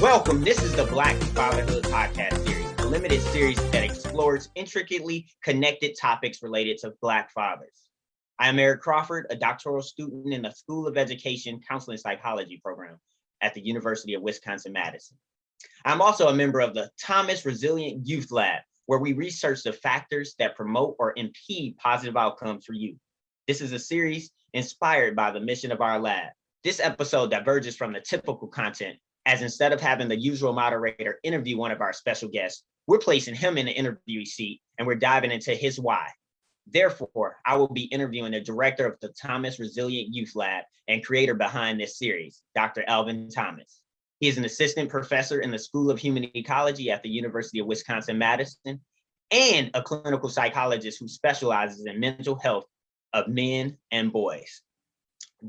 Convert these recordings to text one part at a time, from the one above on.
Welcome. This is the Black Fatherhood podcast series, a limited series that explores intricately connected topics related to Black fathers. I am Eric Crawford, a doctoral student in the School of Education Counseling Psychology program at the University of Wisconsin-Madison. I'm also a member of the Thomas Resilient Youth Lab, where we research the factors that promote or impede positive outcomes for youth. This is a series inspired by the mission of our lab. This episode diverges from the typical content, as instead of having the usual moderator interview one of our special guests, we're placing him in the interviewee seat and we're diving into his why. Therefore, I will be interviewing the director of the Thomas Resilient Youth Lab and creator behind this series, Dr. Alvin Thomas. He is an assistant professor in the School of Human Ecology at the University of Wisconsin-Madison and a clinical psychologist who specializes in mental health of men and boys.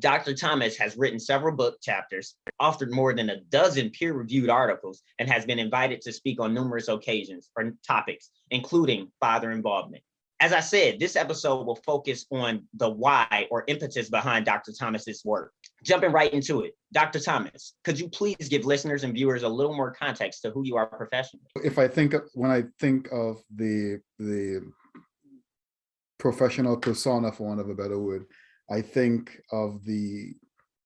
Dr. Thomas has written several book chapters, authored more than a dozen peer-reviewed articles, and has been invited to speak on numerous occasions or topics, including father involvement. As I said, this episode will focus on the why or impetus behind Dr. Thomas's work. Jumping right into it, Dr. Thomas, could you please give listeners and viewers a little more context to who you are professionally? When I think of the professional persona, for want of a better word, I think of the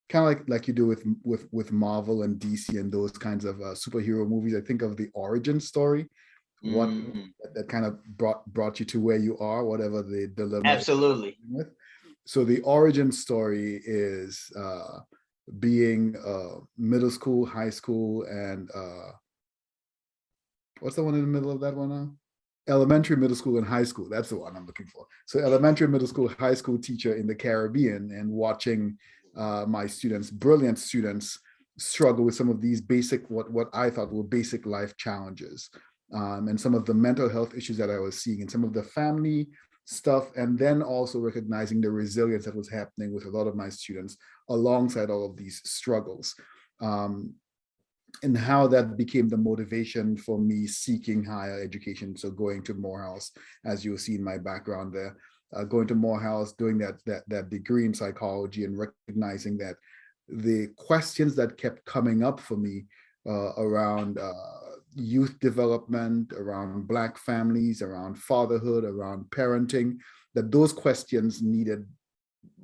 kind of like you do with Marvel and DC and those kinds of superhero movies. I think of the origin story, what that kind of brought you to where you are, whatever the dilemma. Absolutely. So the origin story is being middle school, high school, and what's the one in the middle of that one now? Elementary, middle school, and high school. That's the one I'm looking for. So elementary, middle school, high school teacher in the Caribbean, and watching my students, brilliant students, struggle with some of these basic, what I thought were basic life challenges, and some of the mental health issues that I was seeing, and some of the family stuff, and then also recognizing the resilience that was happening with a lot of my students alongside all of these struggles. And how that became the motivation for me seeking higher education. So going to Morehouse, as you'll see in my background there, going to Morehouse, doing that degree in psychology, and recognizing that the questions that kept coming up for me around youth development, around Black families, around fatherhood, around parenting, that those questions needed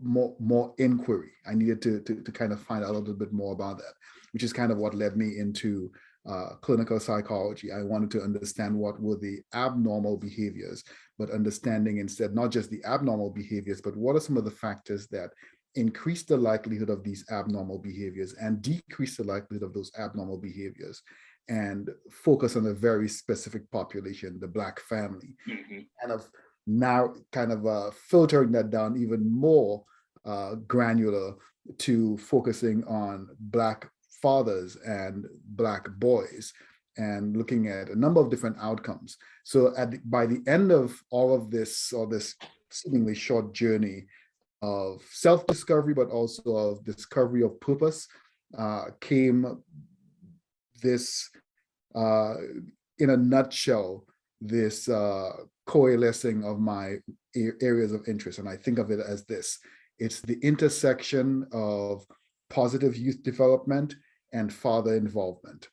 more inquiry. I needed to kind of find out a little bit more about that, which is kind of what led me into clinical psychology. I wanted to understand what were the abnormal behaviors, but understanding instead not just the abnormal behaviors, but what are some of the factors that increase the likelihood of these abnormal behaviors and decrease the likelihood of those abnormal behaviors, and focus on a very specific population, the Black family. Kind of filtering that down even more granular to focusing on Black fathers and Black boys, and looking at a number of different outcomes. So by the end of all of this, or this seemingly short journey of self-discovery, but also of discovery of purpose, came this, in a nutshell, this coalescing of my areas of interest. And I think of it as this: it's the intersection of positive youth development and father involvement,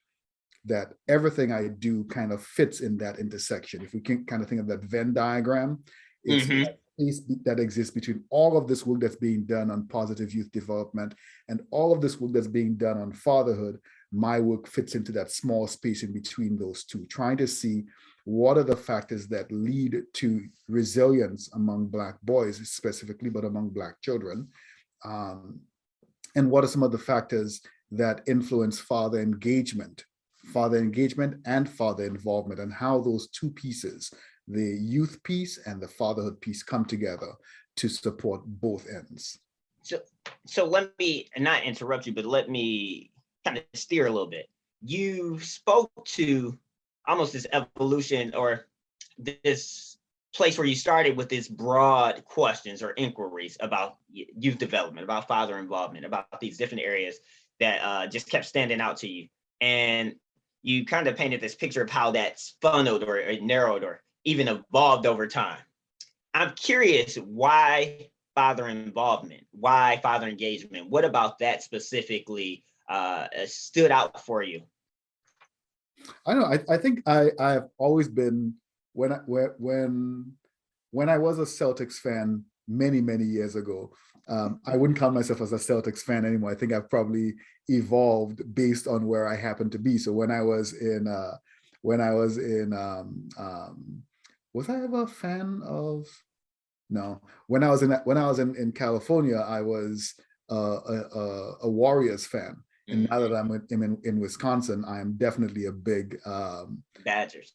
that everything I do kind of fits in that intersection. If we can kind of think of that Venn diagram, it's that space that exists between all of this work that's being done on positive youth development and all of this work that's being done on fatherhood. My work fits into that small space in between those two, trying to see what are the factors that lead to resilience among Black boys specifically, but among Black children, and what are some of the factors that influence father engagement and father involvement, and how those two pieces, the youth piece and the fatherhood piece, come together to support both ends. So let me not interrupt you, but let me kind of steer a little bit. You spoke to almost this evolution, or this place where you started with these broad questions or inquiries about youth development, about father involvement, about these different areas that just kept standing out to you. And you kind of painted this picture of how that's funneled or narrowed or even evolved over time. I'm curious, why father involvement? Why father engagement? What about that specifically stood out for you? I know. I think I've always been when I was a Celtics fan many years ago. I wouldn't count myself as a Celtics fan anymore. I think I've probably evolved based on where I happen to be. So when I was in was I ever a fan of? No. When I was in California, I was a Warriors fan. And now that I'm in Wisconsin, I am definitely a big Badgers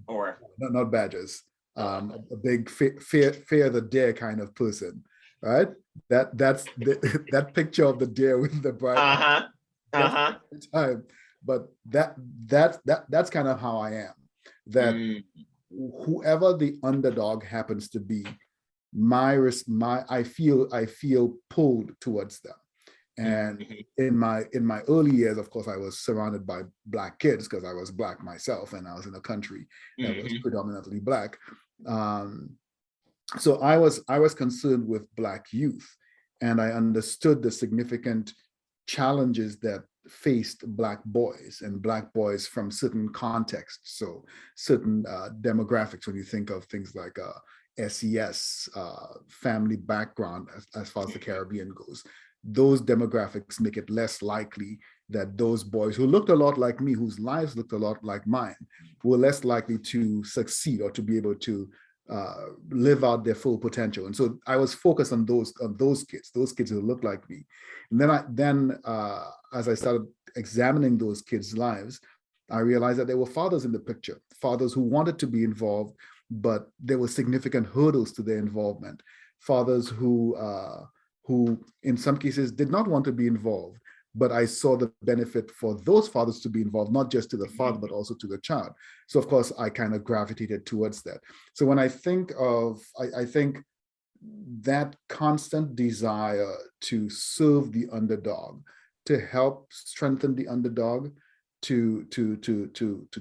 or not Badgers, a big fear the dare kind of person, right? That picture of the deer with the bright time. But that's kind of how I am. That whoever the underdog happens to be, I feel pulled towards them. And in my early years, of course, I was surrounded by Black kids because I was Black myself, and I was in a country that was predominantly Black. So I was concerned with Black youth, and I understood the significant challenges that faced Black boys and Black boys from certain contexts. So certain demographics, when you think of things like SES, family background, as far as the Caribbean goes, those demographics make it less likely that those boys who looked a lot like me, whose lives looked a lot like mine, were less likely to succeed or to be able to live out their full potential. And so I was focused on those kids who looked like me. And then as I started examining those kids' lives, I realized that there were fathers in the picture, fathers who wanted to be involved, but there were significant hurdles to their involvement. Fathers who in some cases did not want to be involved, but I saw the benefit for those fathers to be involved, not just to the father, but also to the child. So of course, I kind of gravitated towards that. So when I think I think that constant desire to serve the underdog, to help strengthen the underdog, to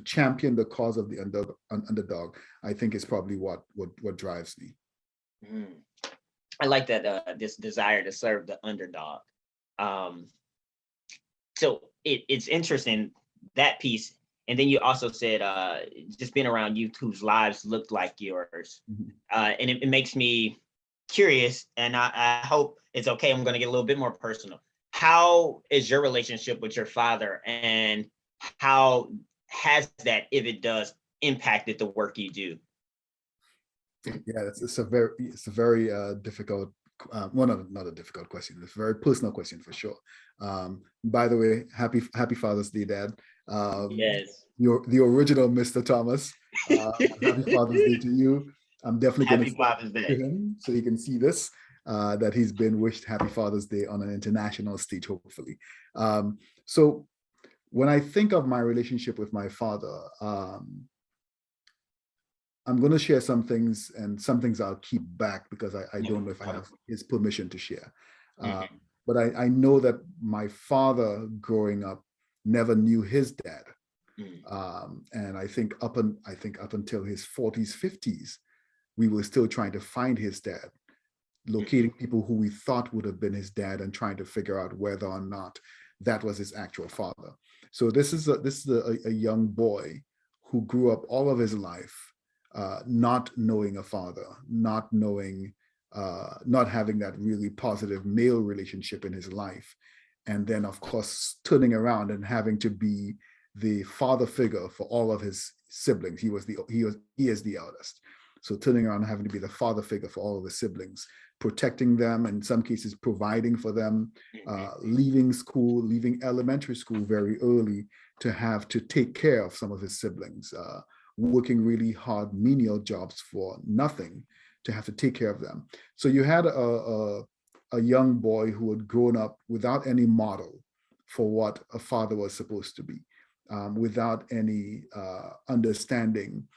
champion the cause of the underdog, I think is probably what drives me. I like that this desire to serve the underdog. So it's interesting, that piece. And then you also said just being around youth whose lives looked like yours. And it makes me curious, and I hope it's okay. I'm going to get a little bit more personal. How is your relationship with your father, and how has that, if it does, impacted the work you do? Yeah, it's a very difficult, well, not a difficult question. It's a very personal question for sure. By the way, happy Father's Day, Dad. Yes. You're the original Mr. Thomas. Happy Father's Day to you. I'm definitely going to Father's Day to him so he can see this, that he's been wished Happy Father's Day on an international stage, hopefully. So when I think of my relationship with my father, I'm going to share some things, and some things I'll keep back because I don't know if I have his permission to share. But I know that my father growing up never knew his dad. And I think up until his 40s, 50s, we were still trying to find his dad, locating people who we thought would have been his dad and trying to figure out whether or not that was his actual father. So this is a young boy who grew up all of his life not knowing a father, not having that really positive male relationship in his life. And then, of course, turning around and having to be the father figure for all of his siblings. He is the eldest. So turning around and having to be the father figure for all of his siblings, protecting them, in some cases providing for them, leaving elementary school very early to have to take care of some of his siblings, working really hard menial jobs for nothing to have to take care of them. So you had a young boy who had grown up without any model for what a father was supposed to be, without any understanding.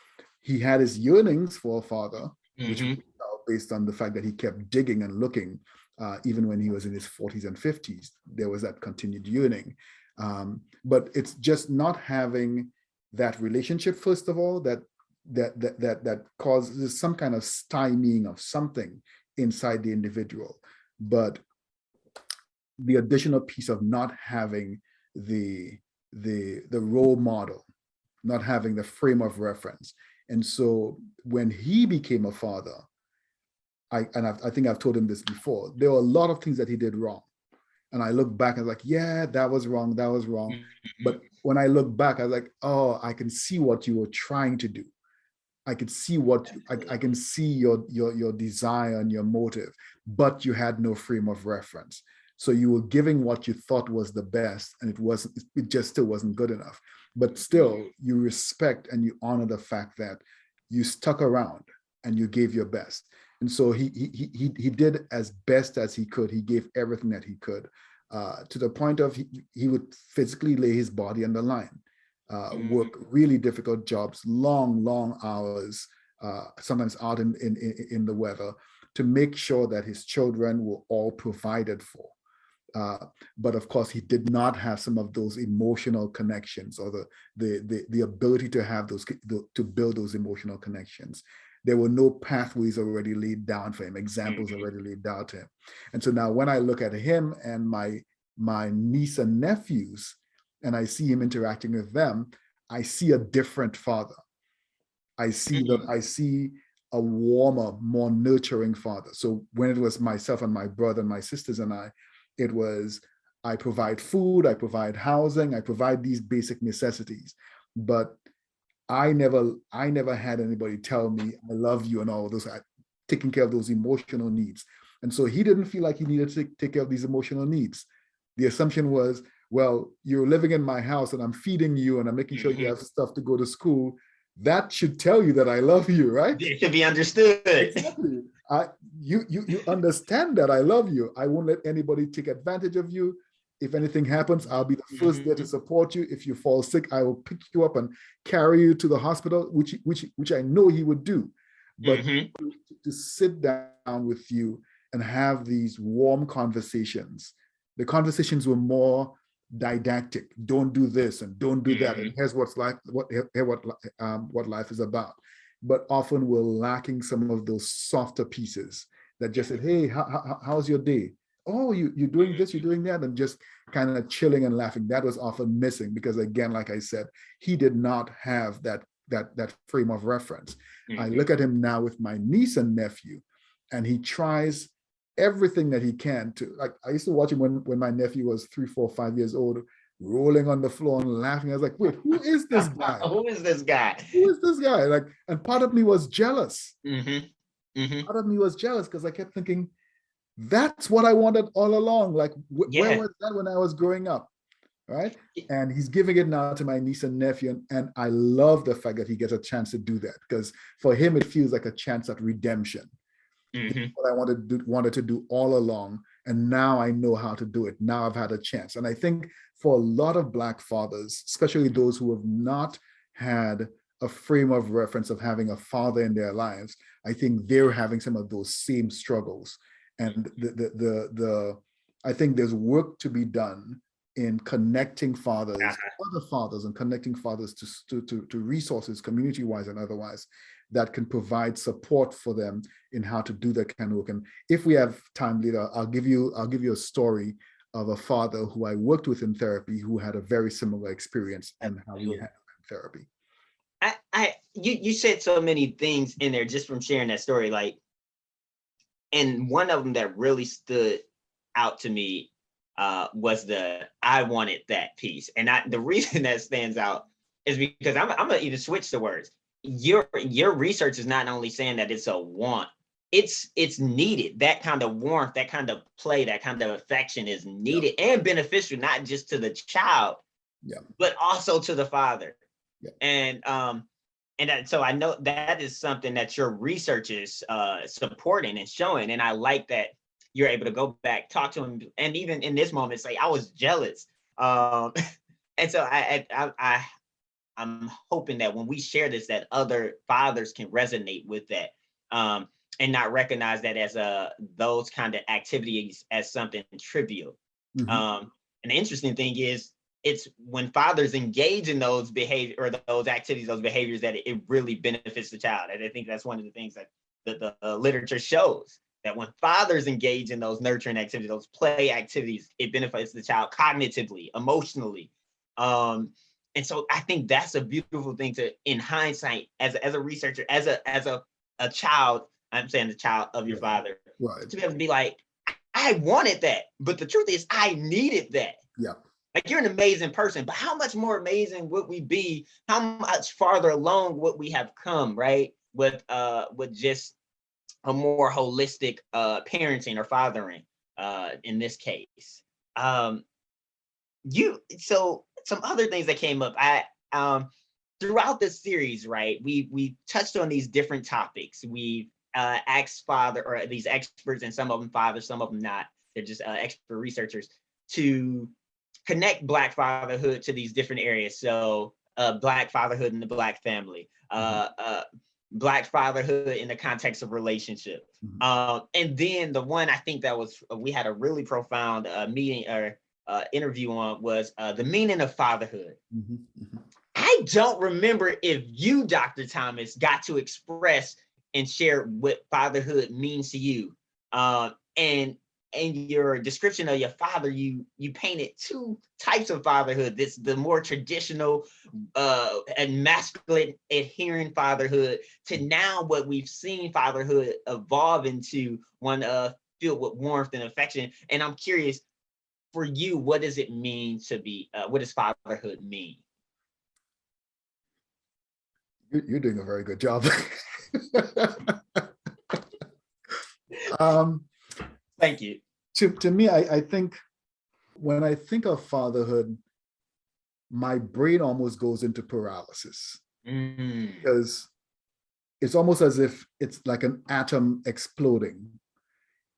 He had his yearnings for a father, which was based on the fact that he kept digging and looking, even when he was in his 40s and 50s. There was that continued yearning. But it's just not having that relationship, first of all, that causes some kind of stymieing of something inside the individual. But the additional piece of not having the role model, not having the frame of reference. And so when he became a father, I think I've told him this before, there were a lot of things that he did wrong. And I look back and like, yeah, that was wrong. That was wrong. Mm-hmm. But when I look back, I was like, oh, I can see what you were trying to do. I could see what I can see your desire and your motive, but you had no frame of reference. So you were giving what you thought was the best, and it just still wasn't good enough. But still, you respect and you honor the fact that you stuck around and you gave your best. And so he did as best as he could. He gave everything that he could, to the point of he would physically lay his body on the line, work really difficult jobs, long hours, sometimes out in the weather, to make sure that his children were all provided for. But of course, he did not have some of those emotional connections, or the ability to have to build those emotional connections. There were no pathways already laid down for him, examples already laid down to him. And so now when I look at him and my niece and nephews, and I see him interacting with them, I see a different father. I see a warmer, more nurturing father. So when it was myself and my brother and my sisters and it was, I provide food, I provide housing, I provide these basic necessities. But I never had anybody tell me, I love you and all those, taking care of those emotional needs. And so he didn't feel like he needed to take care of these emotional needs. The assumption was, well, you're living in my house and I'm feeding you and I'm making sure you have stuff to go to school. That should tell you that I love you, right? It should be understood. Exactly. You understand that I love you. I won't let anybody take advantage of you. If anything happens, I'll be the first there to support you. If you fall sick, I will pick you up and carry you to the hospital, which I know he would do. But to sit down with you and have these warm conversations, the conversations were more didactic. Don't do this and don't do that. And here's what life is about. But often we're lacking some of those softer pieces that just said, hey, how's your day? Oh, you're doing this, you're doing that, and just kind of chilling and laughing. That was often missing because, again, like I said, he did not have that frame of reference. I look at him now with my niece and nephew, and he tries everything that he can to, like, I used to watch him when my nephew was 3, 4, 5 years old, rolling on the floor and laughing. I was like, wait, who is this guy? Who is this guy? Who is this guy? Like, and part of me was jealous. Part of me was jealous because I kept thinking, that's what I wanted all along. Like, where was that when I was growing up? Right? And he's giving it now to my niece and nephew. And I love the fact that he gets a chance to do that, because for him, it feels like a chance at redemption. What I wanted to do all along. And now I know how to do it. Now I've had a chance. And I think for a lot of Black fathers, especially those who have not had a frame of reference of having a father in their lives, I think they're having some of those same struggles. And I think there's work to be done in connecting fathers, other fathers, and connecting fathers to resources, community-wise and otherwise, that can provide support for them in how to do that kind of work. And if we have time later, I'll give you a story of a father who I worked with in therapy who had a very similar experience and how he had therapy. You said so many things in there just from sharing that story, like. And one of them that really stood out to me was the I wanted that piece. And the reason that stands out is because I'm gonna even switch the words. Your research is not only saying that it's a want, it's needed. That kind of warmth, that kind of play, that kind of affection is needed and beneficial, not just to the child, but also to the father. And so I know that is something that your research is supporting and showing. And I like that you're able to go back, talk to him, and even in this moment, say, I was jealous. And so I'm hoping that when we share this, that other fathers can resonate with that and not recognize that as those kind of activities as something trivial. And the interesting thing is, it's when fathers engage in those behavior or those activities, those behaviors, that it really benefits the child. And I think that's one of the things that the literature shows, that when fathers engage in those nurturing activities, those play activities, it benefits the child cognitively, emotionally. And And so I think that's a beautiful thing to, in hindsight, as a researcher, as a child, I'm saying the child of your father, Right. to be able to be like, I wanted that, but the truth is I needed that. Yeah. Like, you're an amazing person, but how much more amazing would we be? How much farther along would we have come, right? With just a more holistic parenting or fathering in this case. So some other things that came up. Throughout the series, right? We touched on these different topics. We asked father or these experts, and some of them fathers, some of them not. They're just expert researchers, to connect Black fatherhood to these different areas. So Black fatherhood in the Black family, Black fatherhood in the context of relationship. And then the one I think that was, we had a really profound meeting or interview on was the meaning of fatherhood. I don't remember if you, Dr. Thomas, got to express and share what fatherhood means to you. And in your description of your father, you painted two types of fatherhood. The more traditional and masculine adhering fatherhood, to now what we've seen fatherhood evolve into, one filled with warmth and affection. And I'm curious, for you, what does it mean to be, what does fatherhood mean? You're doing a very good job. Thank you. To me, I think when I think of fatherhood, my brain almost goes into paralysis, because it's almost as if it's like an atom exploding,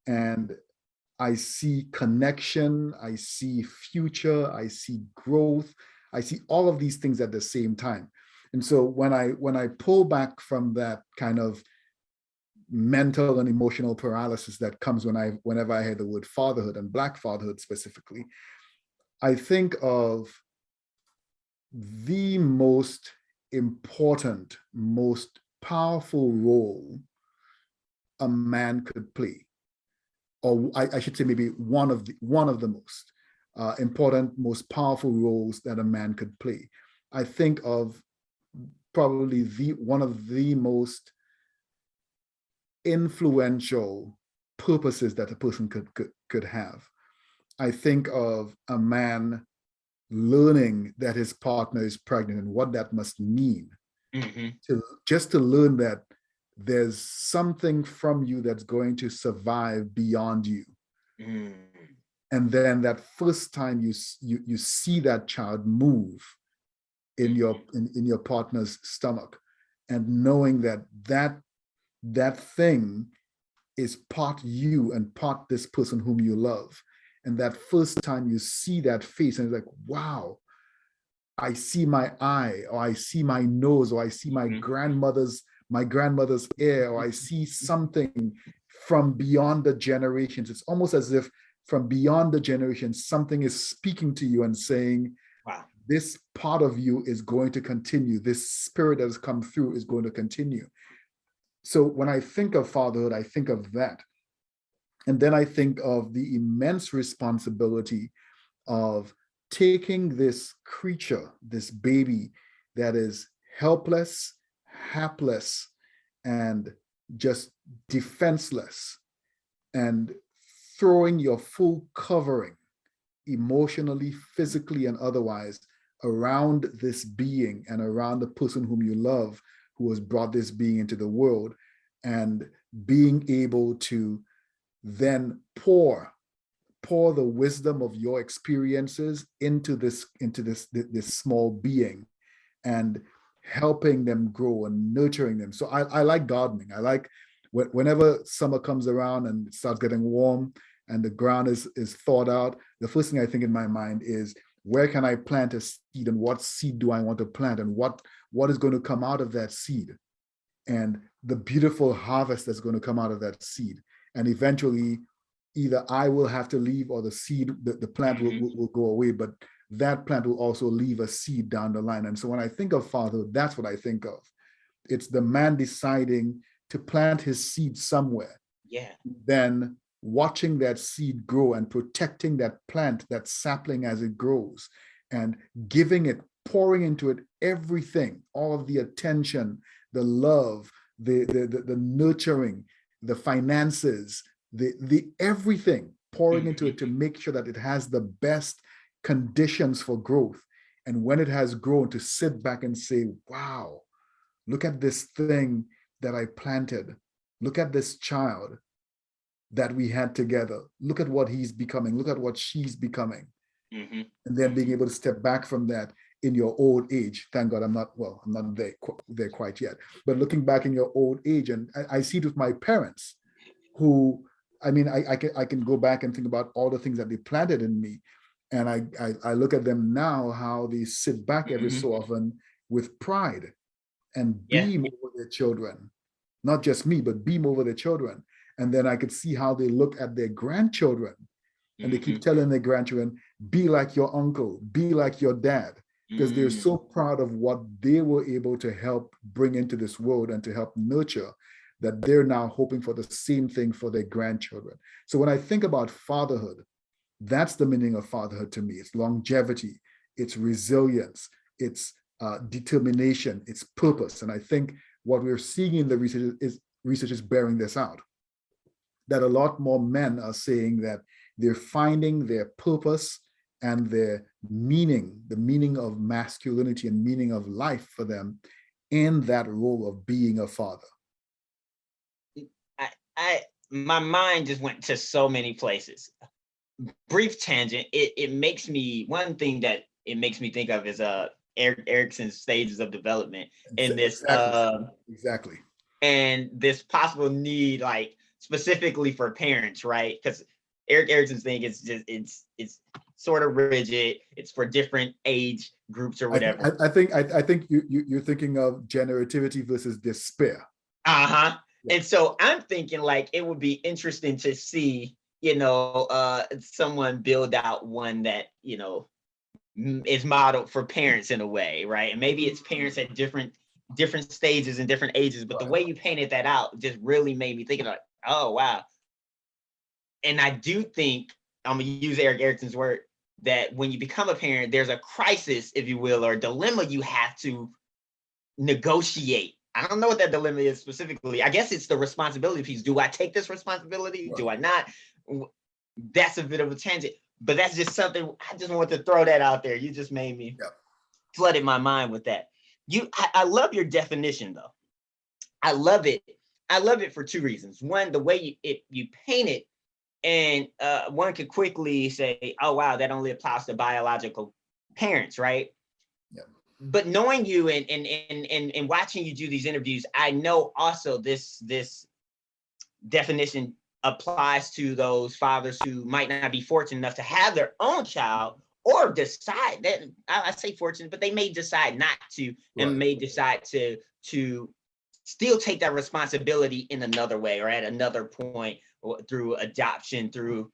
and I see connection, I see future, I see growth, I see all of these things at the same time. And so when I pull back from that kind of mental and emotional paralysis that comes whenever I hear the word fatherhood, and Black fatherhood specifically, I think of the most important, most powerful role a man could play, or I should say maybe one of the most important, most powerful roles that a man could play. I think of probably one of the most influential purposes that a person could have. I think of a man learning that his partner is pregnant and what that must mean. To learn that there's something from you that's going to survive beyond you. And then that first time you see that child move in your partner's stomach, and knowing that thing is part you and part this person whom you love. And that first time you see that face, and it's like, wow, I see my eye, or I see my nose, or I see my grandmother's ear, or I see something from beyond the generations. It's almost as if from beyond the generations, something is speaking to you and saying, wow, this part of you is going to continue. This spirit that has come through is going to continue. So when I think of fatherhood, I think of that. And then I think of the immense responsibility of taking this creature, this baby that is helpless, hapless, and just defenseless, and throwing your full covering, emotionally, physically, and otherwise, around this being and around the person whom you love, who has brought this being into the world, and being able to then pour the wisdom of your experiences into this small being, and helping them grow and nurturing them. So I like gardening. I like whenever summer comes around and it starts getting warm and the ground is thawed out, the first thing I think in my mind is, where can I plant a seed, and what seed do I want to plant, and what is going to come out of that seed, and the beautiful harvest that's going to come out of that seed. And eventually either I will have to leave, or the seed, the plant will go away, but that plant will also leave a seed down the line. And so when I think of fatherhood, that's what I think of. It's the man deciding to plant his seed somewhere. Yeah. Then watching that seed grow and protecting that plant, that sapling as it grows, and giving it pouring into it everything, all of the attention, the love, the nurturing, the finances, the everything, pouring into it to make sure that it has the best conditions for growth. And when it has grown, to sit back and say, wow, look at this thing that I planted. Look at this child that we had together. Look at what he's becoming. Look at what she's becoming. And then being able to step back from that in your old age. Thank God I'm not there quite yet. But looking back in your old age, and I see it with my parents, who, I mean, I can go back and think about all the things that they planted in me. And I look at them now, how they sit back every so often with pride and beam over their children. Not just me, but beam over their children. And then I could see how they look at their grandchildren. And they keep telling their grandchildren, be like your uncle, be like your dad, because they're so proud of what they were able to help bring into this world and to help nurture, that they're now hoping for the same thing for their grandchildren. So when I think about fatherhood, that's the meaning of fatherhood to me. It's longevity, it's resilience, it's determination, it's purpose. And I think what we're seeing in the research is bearing this out, that a lot more men are saying that they're finding their purpose and their meaning, the meaning of masculinity and meaning of life for them in that role of being a father. My mind just went to so many places. Brief tangent. It makes me, one thing that it makes me think of is Erik Erikson's stages of development in this exactly. And this possible need, like specifically for parents, right? Because Erik Erikson's thing is just it's sort of rigid. It's for different age groups or whatever. I think you're thinking of generativity versus despair. Yeah. And so I'm thinking, like, it would be interesting to see, someone build out one that, is modeled for parents in a way, right? And maybe it's parents at different stages and different ages, but the way you painted that out just really made me think, like, oh wow. And I do think, I'm gonna use Erik Erikson's word, that when you become a parent, there's a crisis, if you will, or a dilemma you have to negotiate. I don't know what that dilemma is specifically. I guess it's the responsibility piece. Do I take this responsibility? Right. Do I not? That's a bit of a tangent, but that's just something, I just want to throw that out there. You just made me flooded my mind with that. I love your definition though. I love it. I love it for two reasons. One, the way you paint it, and one could quickly say, oh wow, that only applies to biological parents, right? Yeah. But knowing you and watching you do these interviews, I know also this definition applies to those fathers who might not be fortunate enough to have their own child, or decide that, I say fortunate, but they may decide not to, and may decide to still take that responsibility in another way, or at another point, or through adoption, through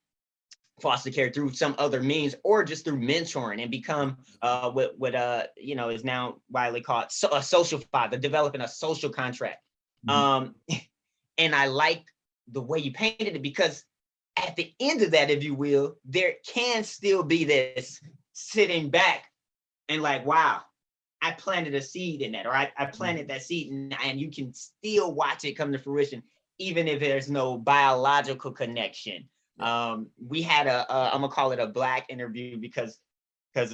foster care, through some other means, or just through mentoring, and become what is now widely called a social father, developing a social contract. And I like the way you painted it, because at the end of that, if you will, there can still be this sitting back and like, wow, I planted a seed in that, or I planted that seed, and you can still watch it come to fruition, even if there's no biological connection. We had I'm gonna call it a Black interview because it's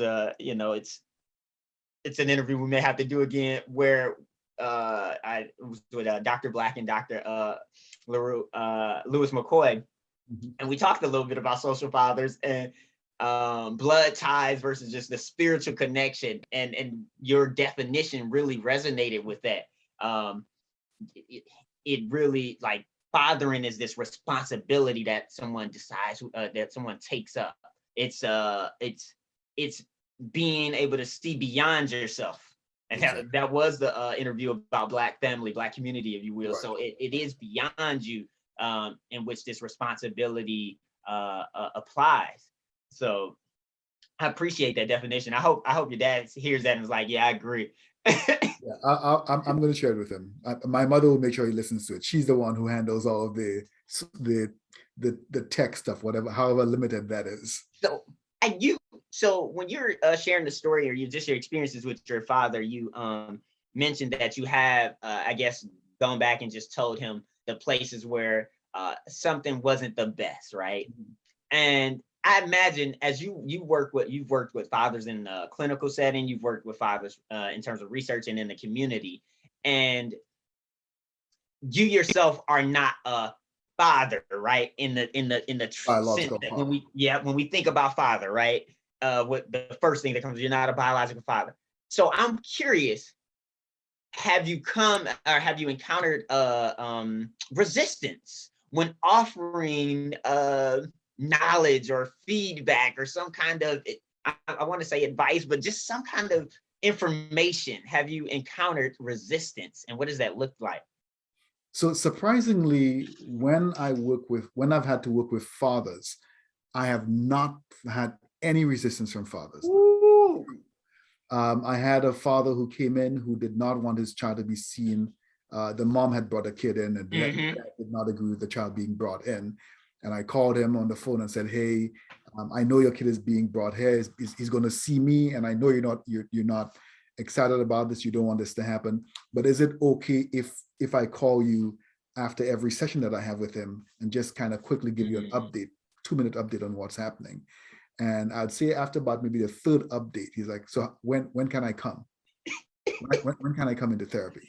an interview we may have to do again, where I was with Dr. Black and Dr. Lewis McCoy, and we talked a little bit about social fathers and blood ties versus just the spiritual connection, and your definition really resonated with that. It really, like, fathering is this responsibility that someone decides, that someone takes up. It's being able to see beyond yourself. And that was the interview about Black family, Black community, if you will. Right. So it is beyond you, in which this responsibility applies. So I appreciate that definition. I hope your dad hears that and is like, yeah, I agree. I'm going to share it with him. My mother will make sure he listens to it. She's the one who handles all of the tech stuff, however limited that is. So, and you So when you're sharing the story, or you just your experiences with your father, you mentioned that you have, I guess, gone back and just told him the places where something wasn't the best, right? And I imagine as you've worked with fathers in the clinical setting, you've worked with fathers in terms of research and in the community, and you yourself are not a father, right? In the sense Biological that father. when we think about father, right? What the first thing that comes, you're not a biological father. So I'm curious, have you come or have you encountered resistance when offering knowledge or feedback or some kind of, I want to say advice, but just some kind of information? Have you encountered resistance, and what does that look like? So surprisingly, when I've had to work with fathers, I have not had any resistance from fathers. Ooh. I had a father who came in who did not want his child to be seen. The mom had brought a kid in, and the Mm-hmm. dad did not agree with the child being brought in. And I called him on the phone and said, "Hey, I know your kid is being brought here. He's going to see me, and I know you're not excited about this. You don't want this to happen. But is it okay if I call you after every session that I have with him and just kind of quickly give you an update, 2-minute update on what's happening?" And I'd say after about maybe the third update, he's like, "So when can I come? When can I come into therapy?"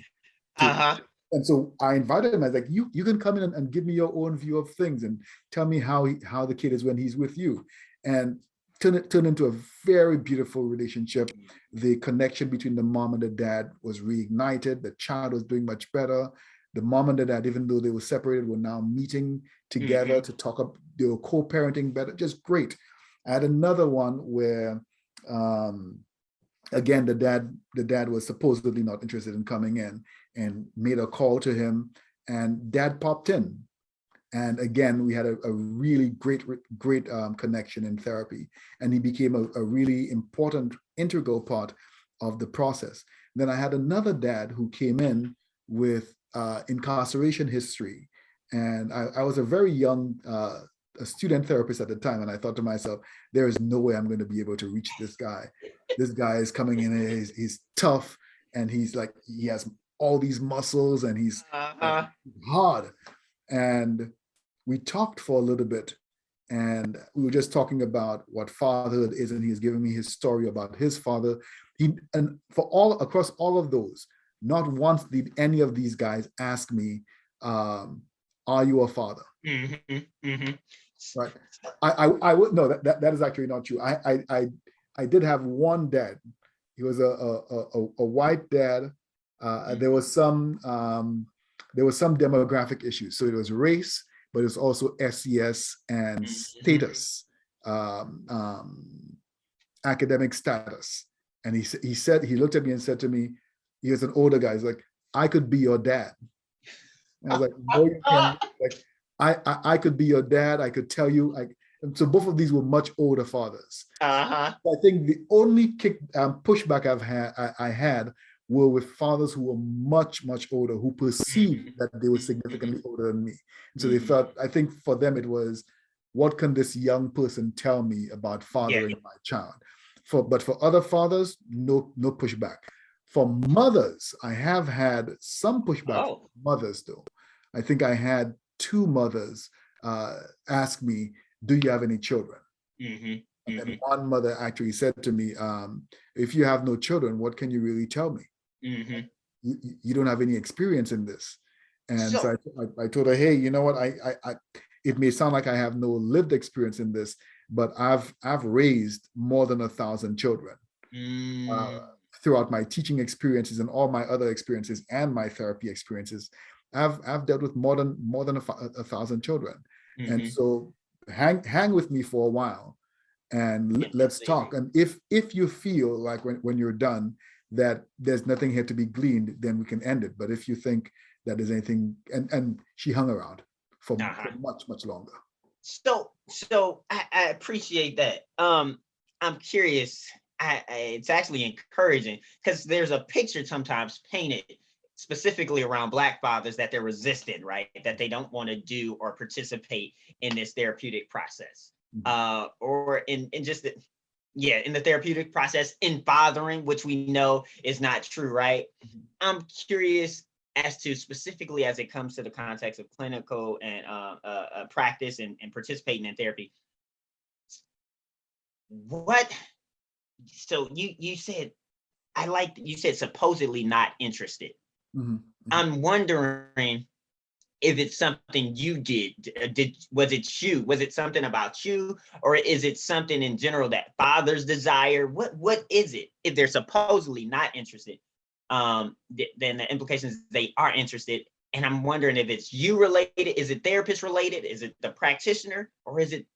To, Uh-huh. and so I invited him. I was like, you can come in and give me your own view of things and tell me how the kid is when he's with you, and turn into a very beautiful relationship. The connection between the mom and the dad was reignited. The child was doing much better. The mom and the dad, even though they were separated, were now meeting together to talk up. They were co-parenting better. Just great. I had another one where again the dad was supposedly not interested in coming in, and made a call to him, and dad popped in, and again we had a really great connection in therapy, and he became a really important integral part of the process. Then I had another dad who came in with incarceration history, and I was a very young a student therapist at the time, and I thought to myself, there is no way I'm going to be able to reach this guy. This guy is coming in, he's tough, and he has all these muscles, and he's Uh-huh. hard. And we talked for a little bit, and we were just talking about what fatherhood is, and he was giving me his story about his father. And for all across all of those, not once did any of these guys ask me, "Are you a father?" Mm-hmm. Mm-hmm. Right? I would no, that is actually not true. I did have one dad. He was a white dad. There was some demographic issues. So it was race, but it was also SES and Mm-hmm. status, academic status. And he looked at me and said to me, he was an older guy. He's like, "I could be your dad." And I was like, "No, you can't." Like, I could be your dad. I could tell you. And so both of these were much older fathers. Uh-huh. I think the only pushback I had were with fathers who were much older, who perceived that they were significantly older than me. And so they felt, I think for them it was, what can this young person tell me about Yeah. fathering my child? But for other fathers, no pushback. For mothers, I have had some pushback from Oh. mothers though. I think I had 2 mothers ask me, "Do you have any children?" Mm-hmm. And Mm-hmm. then one mother actually said to me, "If you have no children, what can you really tell me? Mm-hmm. You don't have any experience in this." And so So I told her, "Hey, you know what? It may sound like I have no lived experience in this, but I've raised more than 1,000 children uh, mm, throughout my teaching experiences and all my other experiences and my therapy experiences. I've dealt with more than 1,000 children, and mm-hmm. so hang with me for a while, and let's talk. And if you feel like when you're done that there's nothing here to be gleaned, then we can end it. But if you think that there's anything," and she hung around for Uh-huh. much longer. So I appreciate that. I'm curious. It's actually encouraging because there's a picture sometimes painted specifically around Black fathers that they're resistant, right? That they don't want to do or participate in this therapeutic process. Or in just yeah, in the therapeutic process in fathering, which we know is not true, right? I'm curious as to specifically as it comes to the context of clinical and practice and participating in therapy. What? So you said you said supposedly not interested. Mhm, mhm. I'm wondering if it's something you did. Was it something about you, or is it something in general that fathers desire? What is it? If they're supposedly not interested, then the implications they are interested. And I'm wondering if it's you related, is it therapist related, is it the practitioner, or is it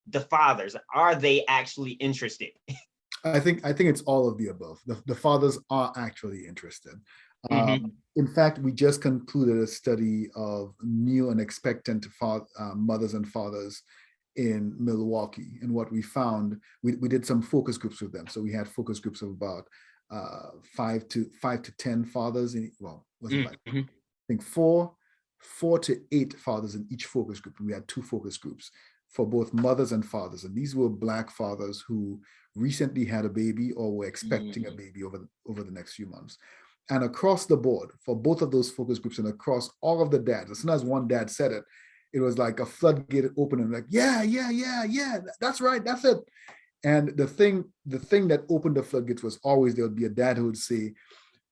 the fathers? Are they actually interested? I think it's all of the above. The fathers are actually interested. Mm-hmm. In fact, we just concluded a study of new and expectant mothers and fathers in Milwaukee. And what we found, we did some focus groups with them. So we had focus groups of about 5 to 10 fathers in, well, was it like, Mm-hmm. I think four to 8 fathers in each focus group. We had 2 focus groups for both mothers and fathers. And these were Black fathers who recently had a baby or were expecting a baby over the next few months. And across the board, for both of those focus groups and across all of the dads, as soon as one dad said it, it was like a floodgate opening, like, yeah, that's right, that's it. And the thing that opened the floodgates was always there would be a dad who would say,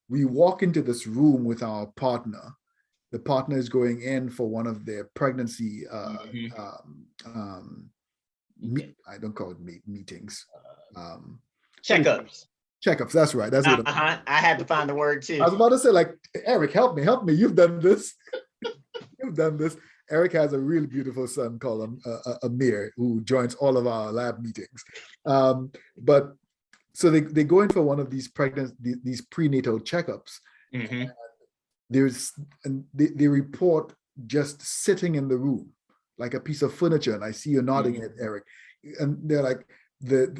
we walk into this room with our partner. The partner is going in for one of their pregnancy, I don't call it meetings. Checkups. Checkups, that's right. That's what I had to find the word too. I was about to say, like, Eric, help me. You've done this. You've done this. Eric has a really beautiful son called Amir, who joins all of our lab meetings. But so they go in for one of these these prenatal checkups. Mm-hmm. They report just sitting in the room like a piece of furniture. And I see you nodding at Eric. And they're like,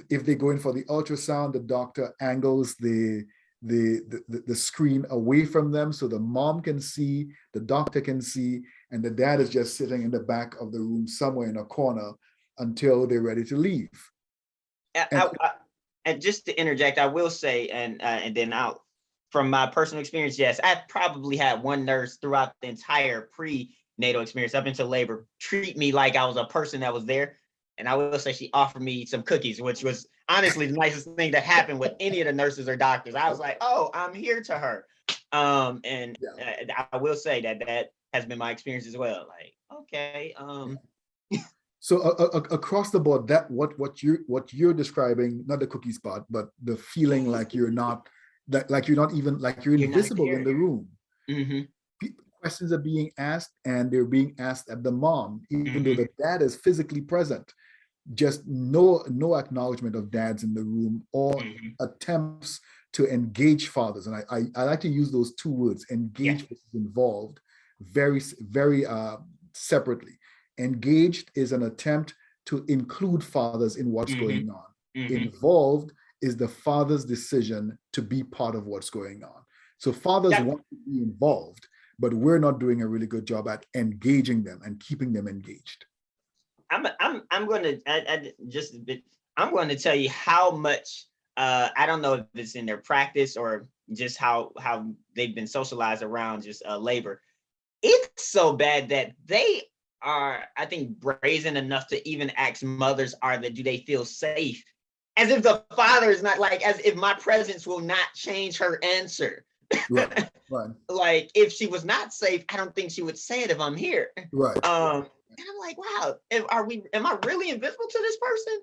if they go in for the ultrasound, the doctor angles the screen away from them so the mom can see, the doctor can see, and the dad is just sitting in the back of the room somewhere in a corner until they're ready to leave. And just to interject, I will say, and then from my personal experience, yes, I probably had one nurse throughout the entire prenatal experience up until labor treat me like I was a person that was there. And I will say she offered me some cookies, which was honestly the nicest thing that happened with any of the nurses or doctors. I was like, oh, I'm here to her. I will say that has been my experience as well. Like, okay. So across the board, that what you're describing, not the cookies part, but the feeling like you're not invisible in the room. Mm-hmm. Questions are being asked, and they're being asked at the mom, even though the dad is physically present. Just no acknowledgement of dads in the room or attempts to engage fathers. And I like to use those 2 words, engage versus involved, very separately. Engaged is an attempt to include fathers in what's going on. Involved is the father's decision to be part of what's going on. So fathers want to be involved, but we're not doing a really good job at engaging them and keeping them engaged. I'm going to tell you how much I don't know if it's in their practice or just how they've been socialized around just labor. It's so bad that they are, I think, brazen enough to even ask mothers, do they feel safe? As if the father is not, like, as if my presence will not change her answer. Right. Like, if she was not safe, I don't think she would say it if I'm here. Right. And I'm like, wow, am I really invisible to this person?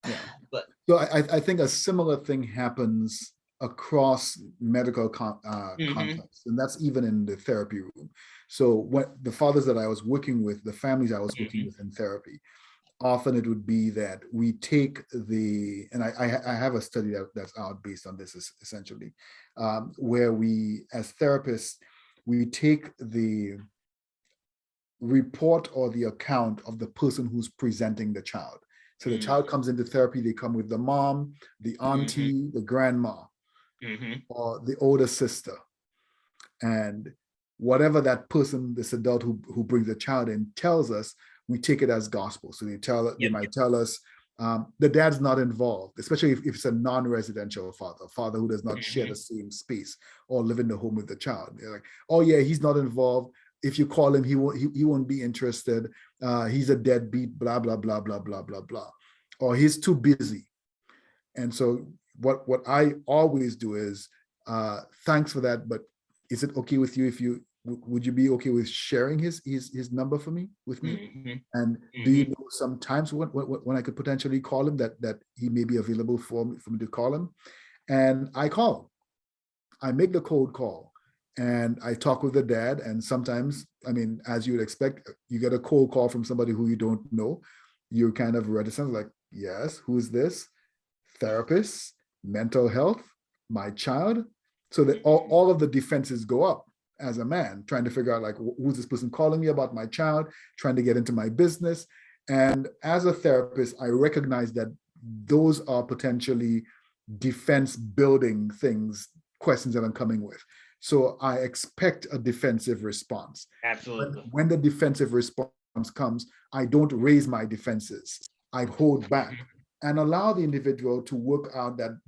Yeah. So I think a similar thing happens across medical contexts, and that's even in the therapy room. So when the fathers that I was working with, the families I was working with in therapy, often it would be that we take and I have a study that's out based on this essentially, where we as therapists, we take the report or the account of the person who's presenting the child. So the child comes into therapy, they come with the mom, the auntie, the grandma, or the older sister. And whatever that person, this adult who brings the child in tells us, we take it as gospel. So they might tell us, the dad's not involved, especially if it's a non-residential father, a father who does not share the same space or live in the home with the child. They're like, oh yeah, he's not involved. If you call him, he won't be interested. He's a deadbeat, blah, blah, blah, blah, blah, blah, blah. Or he's too busy. And so what I always do is, thanks for that, but is it okay with you would you be okay with sharing his number with me? And do you know sometimes when I could potentially call him that he may be available for me to call him? And I call. I make the cold call and I talk with the dad. And sometimes, I mean, as you would expect, you get a cold call from somebody who you don't know. You're kind of reticent, like, yes, who is this? Therapist, mental health, my child. So that all of the defenses go up as a man, trying to figure out, like, who's this person calling me about my child, trying to get into my business. And as a therapist, I recognize that those are potentially defense building questions that I'm coming with. So I expect a defensive response. Absolutely. When the defensive response comes, I don't raise my defenses. I hold back and allow the individual to work out that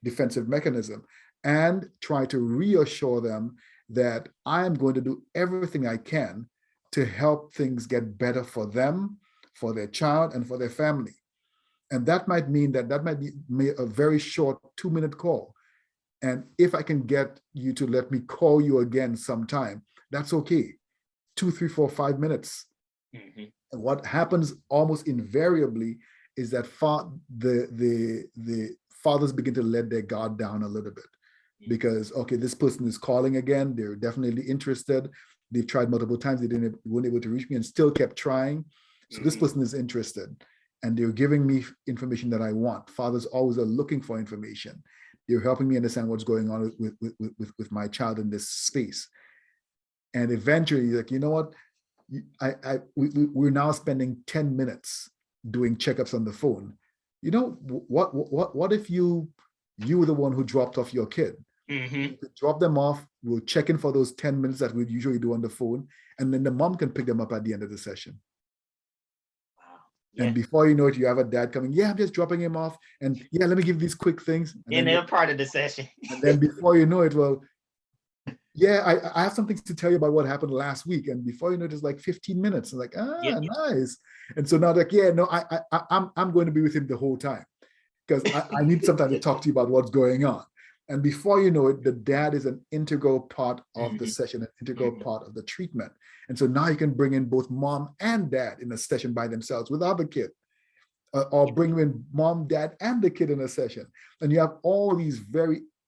defensive mechanism, and try to reassure them that I am going to do everything I can to help things get better for them, for their child, and for their family. And that might mean that might be a very short 2-minute call. And if I can get you to let me call you again sometime, that's okay. 2, 3, 4, 5 minutes. And what happens almost invariably is that the fathers begin to let their guard down a little bit, because, okay, this person is calling again. They're definitely interested. They've tried multiple times. They weren't able to reach me and still kept trying. So this person is interested and they're giving me information that I want. Fathers always are looking for information. They're helping me understand what's going on with my child in this space. And eventually, like, you know what? We're now spending 10 minutes doing checkups on the phone. You know, what if you were the one who dropped off your kid? Drop them off. We'll check in for those 10 minutes that we usually do on the phone. And then the mom can pick them up at the end of the session. Wow. Yeah. And before you know it, you have a dad coming, yeah, I'm just dropping him off. And yeah, let me give these quick things. And they're part of the session. And then before you know it, well, yeah, I have something to tell you about what happened last week. And before you know it, it's like 15 minutes. I'm like, nice. And so now, like, yeah, no, I'm going to be with him the whole time, because I need some time to talk to you about what's going on. And before you know it, the dad is an integral part of the session, an integral part of the treatment. And so now you can bring in both mom and dad in a session by themselves without the kid, or bring in mom, dad, and the kid in a session. And you have all these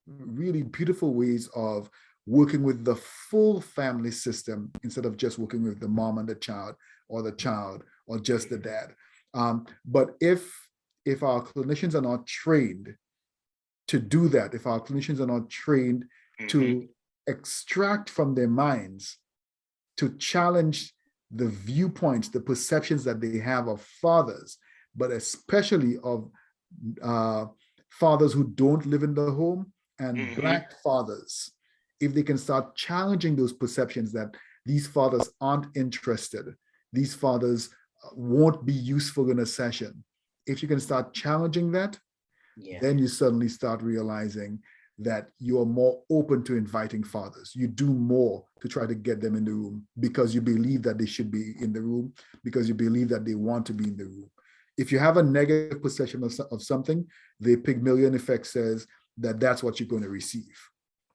really beautiful ways of working with the full family system instead of just working with the mom and the child, or just the dad. But if our clinicians are not trained to do that, if our clinicians are not trained to extract from their minds, to challenge the viewpoints, the perceptions that they have of fathers, but especially of fathers who don't live in the home, and Black fathers, if they can start challenging those perceptions that these fathers aren't interested, these fathers won't be useful in a session. If you can start challenging that, then you suddenly start realizing that you are more open to inviting fathers. You do more to try to get them in the room because you believe that they should be in the room, because you believe that they want to be in the room. If you have a negative perception of something, the Pygmalion effect says that that's what you're going to receive.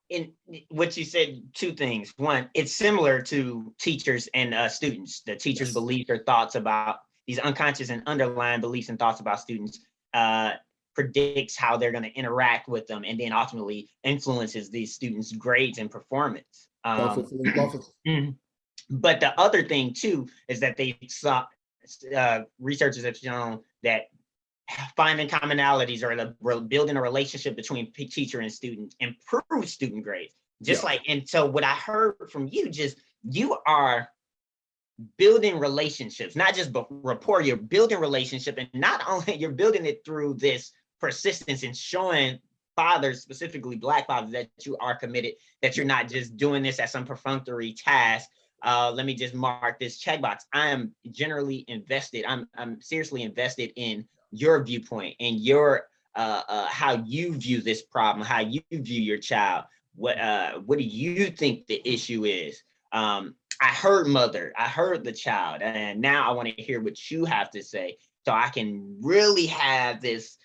In what you said, two things. One, it's similar to teachers and students. The teachers' beliefs or thoughts about these unconscious and underlying beliefs and thoughts about students predicts how they're going to interact with them, and then ultimately influences these students' grades and performance. But the other thing too is that they saw researchers have shown that finding commonalities or building a relationship between teacher and student improves student grades. And so what I heard from you, you are building relationships, not just rapport, you're building relationship, and not only you're building it through this persistence and showing fathers, specifically Black fathers, that you are committed, that you're not just doing this as some perfunctory task, let me just mark this checkbox. I am generally invested. I'm seriously invested in your viewpoint and your how you view this problem, how you view your child. What do you think the issue is? I heard mother, I heard the child, and now I want to hear what you have to say, so I can really have this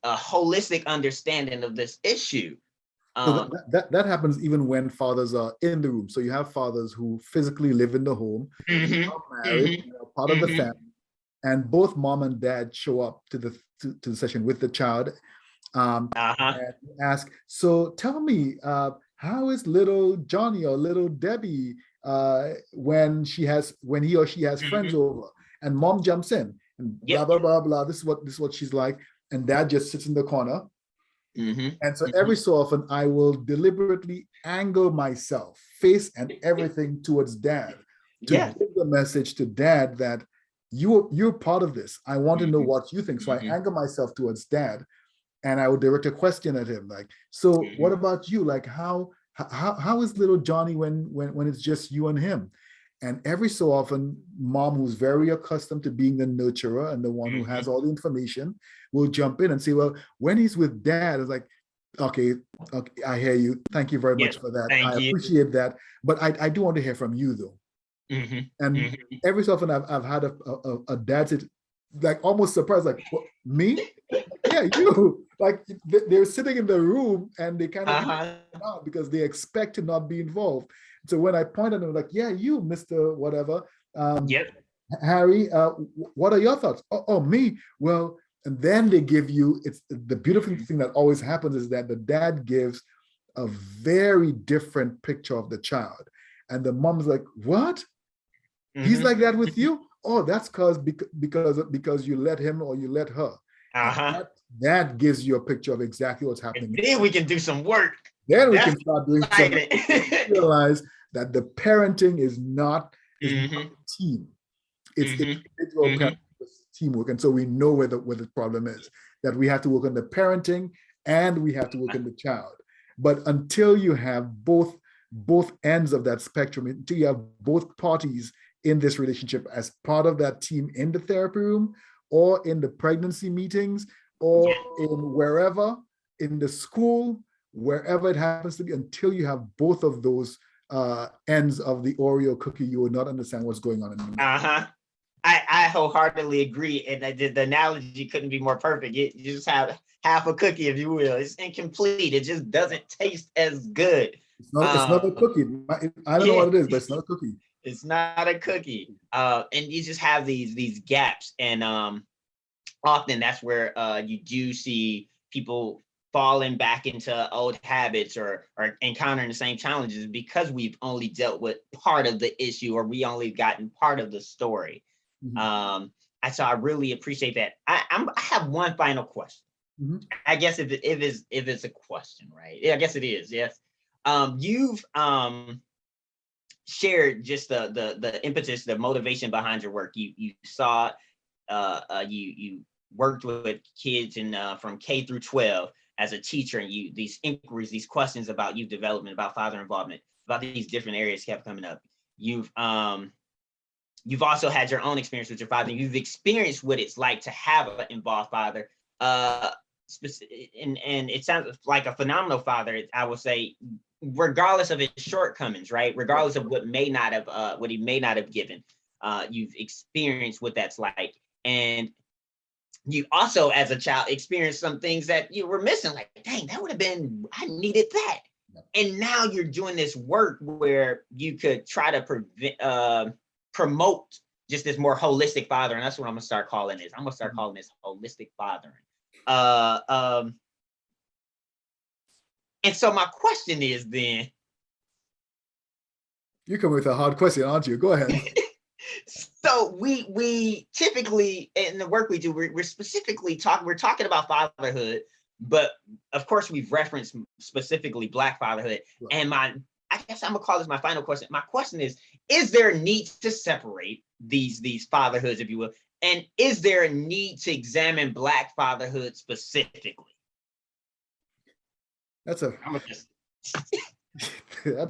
holistic understanding of this issue. So that happens even when fathers are in the room. So you have fathers who physically live in the home, are married, part of the family, and both mom and dad show up to the session with the child, and ask, so tell me, how is little Johnny or little Debbie when he or she has friends over? And mom jumps in and blah blah blah blah. This is what she's like, and dad just sits in the corner. And so every so often, I will deliberately angle myself, face and everything towards dad, to give the message to dad that you're part of this. I want to know what you think. So I angle myself towards dad, and I will direct a question at him, like, so what about you? Like, how is little Johnny when it's just you and him? And every so often, mom, who's very accustomed to being the nurturer and the one who has all the information, will jump in and say, well, when he's with dad, it's like, okay, I hear you. Thank you very much for that. I appreciate that. But I do want to hear from you, though. And every so often, I've had a dad say, like, almost surprised, like, what, me? Yeah, you. Like, they're sitting in the room and they kind of out because they expect to not be involved. So when I point at them, like, yeah, you, Mr. Whatever, Harry, what are your thoughts? Oh, me? Well, and then they give you, it's the beautiful thing that always happens is that the dad gives a very different picture of the child. And the mom's like, what? He's like that with you? Oh, that's because you let him or you let her. That gives you a picture of exactly what's happening. And then we can do some work. Then we can start doing something. Realize that the parenting is not a team. It's individual teamwork. And so we know where the problem is, that we have to work on the parenting and we have to work on the child. But until you have both ends of that spectrum, until you have both parties in this relationship as part of that team in the therapy room or in the pregnancy meetings or in wherever, in the school, wherever it happens to be, until you have both of those ends of the Oreo cookie, you will not understand what's going on in the middle. I wholeheartedly agree. And the analogy couldn't be more perfect. You just have half a cookie, if you will. It's incomplete. It just doesn't taste as good. It's not a cookie. I don't know what it is, but it's not a cookie. It's not a cookie. And you just have these gaps. And often that's where you do see people falling back into old habits or encountering the same challenges because we've only dealt with part of the issue or we only gotten part of the story. So I really appreciate that. I have one final question. I guess if it's a question, right? Yeah, I guess it is. Yes. You've shared just the impetus, the motivation behind your work. You saw you worked with kids from K through 12 as a teacher, and these inquiries, these questions about youth development, about father involvement, about these different areas kept coming up. You've also had your own experience with your father. You've experienced what it's like to have an involved father, and it sounds like a phenomenal father, I would say, regardless of his shortcomings, right? Regardless of what he may not have given, you've experienced what that's like, and you also, as a child, experienced some things that you were missing. Like, dang, that would have been, I needed that. And now you're doing this work where you could try to promote just this more holistic fathering. That's what I'm gonna start calling this. I'm gonna start calling this holistic fathering. And so my question is then. You're coming with a hard question, aren't you? Go ahead. So we typically, in the work we do, we're specifically we're talking about fatherhood, but of course we've referenced specifically Black fatherhood. Right. And I guess I'm gonna call this my final question. My question is there a need to separate these fatherhoods, if you will? And is there a need to examine Black fatherhood specifically? That's a Yeah.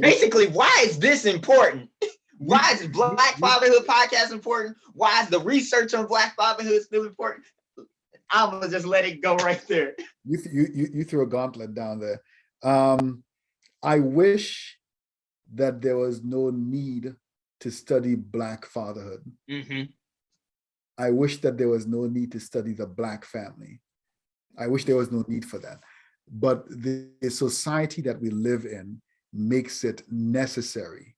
Basically, why is this important? Why is Black you, Fatherhood podcast important? Why is the research on Black Fatherhood still important? I'm gonna just let it go right there. you threw a gauntlet down there. I wish that there was no need to study Black fatherhood. Mm-hmm. I wish that there was no need to study the Black family. I wish there was no need for that. But the society that we live in makes it necessary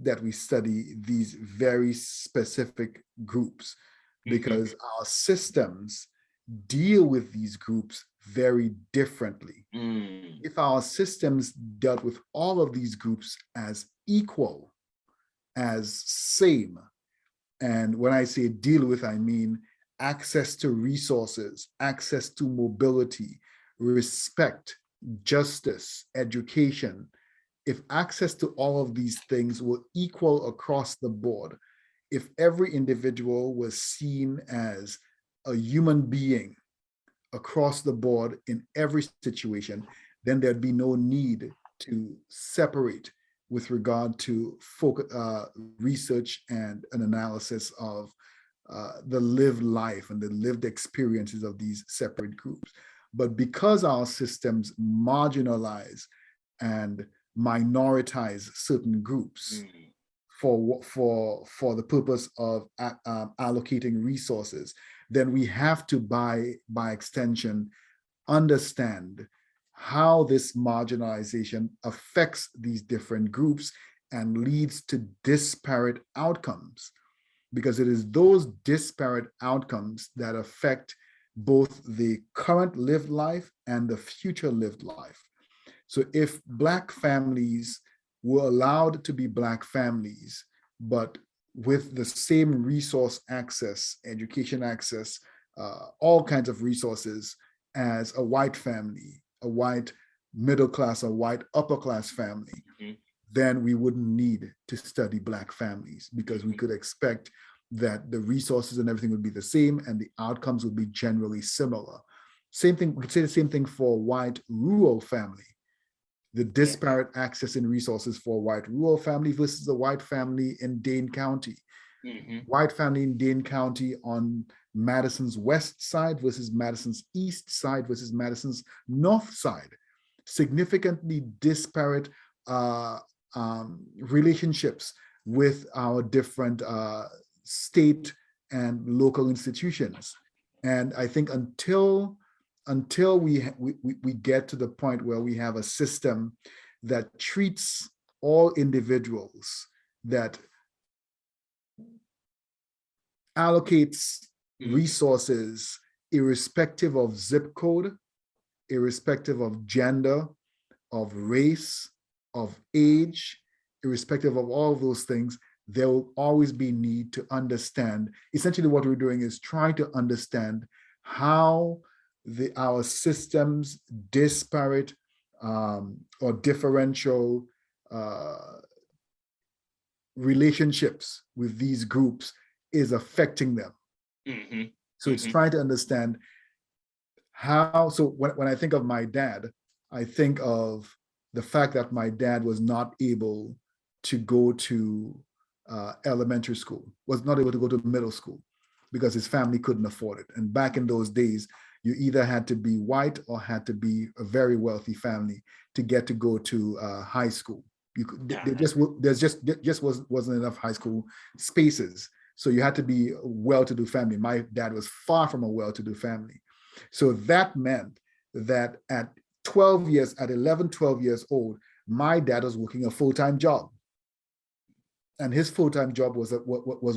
that we study these very specific groups because our systems deal with these groups very differently. If our systems dealt with all of these groups as equal, as same, and when I say deal with, I mean access to resources, access to mobility, respect, justice, education. If access to all of these things were equal across the board, if every individual was seen as a human being across the board in every situation, then there'd be no need to separate with regard to research and an analysis of the lived life and the lived experiences of these separate groups. But because our systems marginalize and minoritize certain groups for the purpose of allocating resources, then we have to, by extension, understand how this marginalization affects these different groups and leads to disparate outcomes, because it is those disparate outcomes that affect both the current lived life and the future lived life. So if Black families were allowed to be Black families, but with the same resource access, education access, all kinds of resources as a white family, a white middle class, a white upper class family, then we wouldn't need to study Black families, because we could expect that the resources and everything would be the same and the outcomes would be generally similar. Same thing, we could say the same thing for white rural family. The disparate access in resources for a white rural family versus a white family in Dane County. White family in Dane County on Madison's west side versus Madison's east side versus Madison's north side. Significantly disparate relationships with our different state and local institutions. And I think until we get to the point where we have a system that treats all individuals, that allocates resources irrespective of zip code, irrespective of gender, of race, of age, irrespective of all of those things, there will always be need to understand. Essentially, what we're doing is trying to understand how our systems' disparate or differential relationships with these groups is affecting them. So it's trying to understand how. So when I think of my dad, I think of the fact that my dad was not able to go to elementary school, was not able to go to middle school because his family couldn't afford it. And back in those days, you either had to be white or had to be a very wealthy family to get to go to high school. You could, there just wasn't enough high school spaces. So you had to be a well-to-do family. My dad was far from a well-to-do family. So that meant that at 11, 12 years old, my dad was working a full-time job. And his full-time job was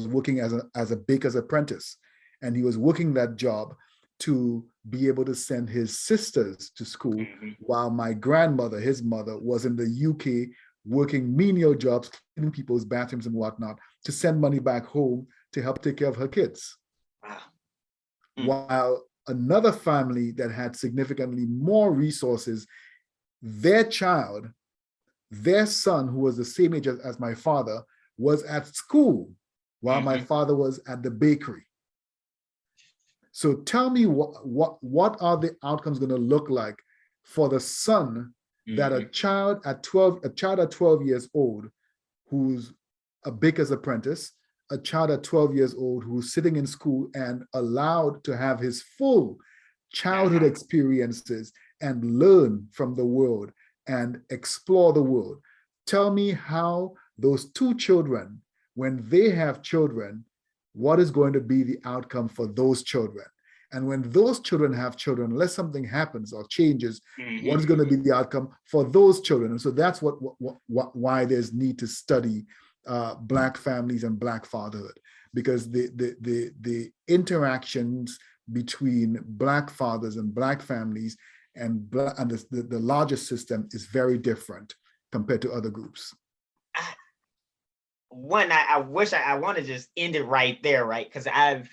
working as a baker's apprentice. And he was working that job to be able to send his sisters to school, while my grandmother, his mother, was in the UK working menial jobs, cleaning people's bathrooms and whatnot, to send money back home to help take care of her kids. While another family that had significantly more resources, their child, their son, who was the same age as my father, was at school while my father was at the bakery. So tell me what are the outcomes going to look like for the son that a child at 12 years old who's a baker's apprentice, a child at 12 years old who's sitting in school and allowed to have his full childhood experiences and learn from the world and explore the world. Tell me how those two children, when they have children, what is going to be the outcome for those children? And when those children have children, unless something happens or changes, what is going to be the outcome for those children? And so that's why there's need to study Black families and Black fatherhood, because the interactions between Black fathers and Black families and the larger system is very different compared to other groups. I wish I want to just end it right there, right? Because I've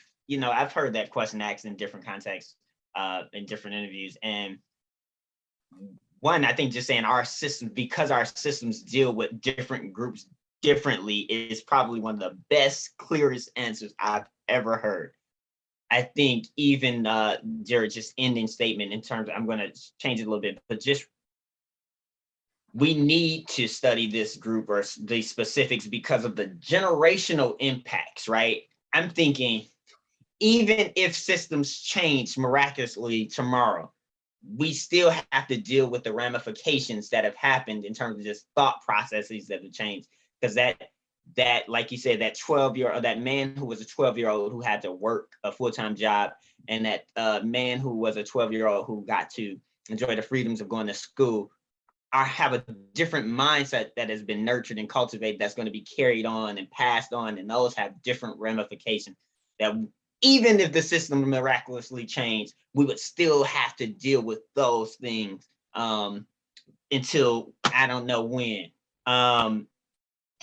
heard that question asked in different contexts, in different interviews. And one, I think just saying our system, because our systems deal with different groups differently, is probably one of the best, clearest answers I've ever heard. I think even Jared, just ending statement in terms of, I'm going to change it a little bit, but just we need to study this group or the specifics because of the generational impacts, right? I'm thinking, even if systems change miraculously tomorrow, we still have to deal with the ramifications that have happened in terms of just thought processes that have changed. Because that, like you said, that 12-year-old, that man who was a 12-year-old who had to work a full-time job, and that man who was a 12-year-old who got to enjoy the freedoms of going to school, have a different mindset that has been nurtured and cultivated that's going to be carried on and passed on, and those have different ramifications that even if the system miraculously changed, we would still have to deal with those things until I don't know when.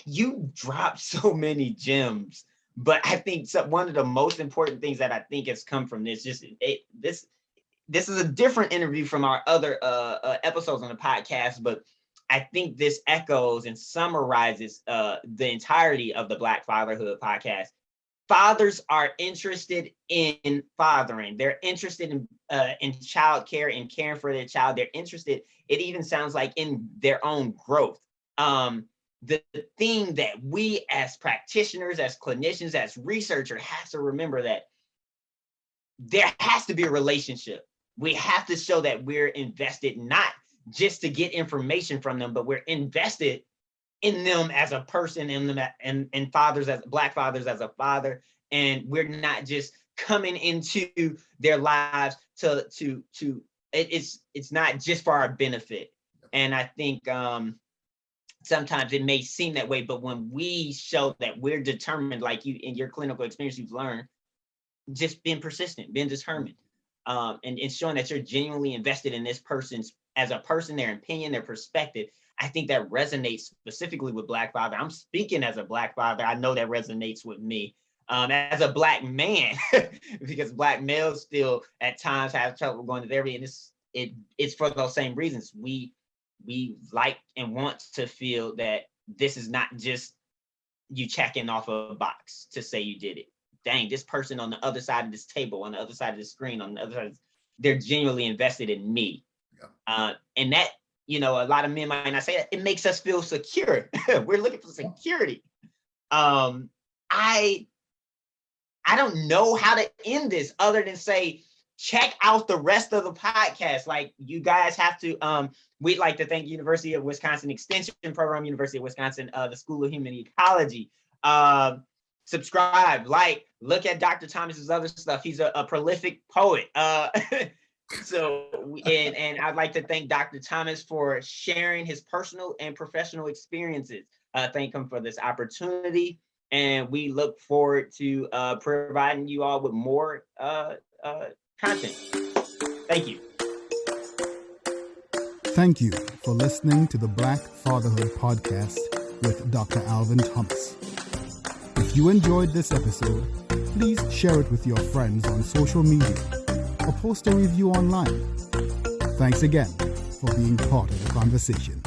You dropped so many gems, but I think one of the most important things that I think has come from this, this is a different interview from our other episodes on the podcast, but I think this echoes and summarizes the entirety of the Black Fatherhood podcast. Fathers are interested in fathering. They're interested in child care and caring for their child. They're interested, it even sounds like, in their own growth. The thing that we as practitioners, as clinicians, as researchers have to remember that there has to be a relationship. We have to show that we're invested, not just to get information from them, but we're invested in them as a person, in them and fathers, as Black fathers, as a father. And we're not just coming into their lives it's not just for our benefit. And I think sometimes it may seem that way, but when we show that we're determined, like you in your clinical experience, you've learned, just being persistent, being determined, and showing that you're genuinely invested in this person's, as a person, their opinion, their perspective. I think that resonates specifically with Black father. I'm speaking as a Black father. I know that resonates with me. As a Black man, because Black males still at times have trouble going to therapy, and it's for those same reasons. We like and want to feel that this is not just you checking off a box to say you did it. Dang, this person on the other side of this table, on the other side of the screen, on the other side, they're genuinely invested in me. Yeah. And that, a lot of men might not say that. It makes us feel secure. We're looking for security. I don't know how to end this other than say, check out the rest of the podcast. Like, you guys have to, we'd like to thank University of Wisconsin Extension Program, University of Wisconsin, the School of Human Ecology. Subscribe, look at Dr. Thomas's other stuff. He's a prolific poet. So, and I'd like to thank Dr. Thomas for sharing his personal and professional experiences. Thank him for this opportunity. And we look forward to providing you all with more content. Thank you. Thank you for listening to the Black Fatherhood podcast with Dr. Alvin Thomas. If you enjoyed this episode, please share it with your friends on social media or post a review online. Thanks again for being part of the conversation.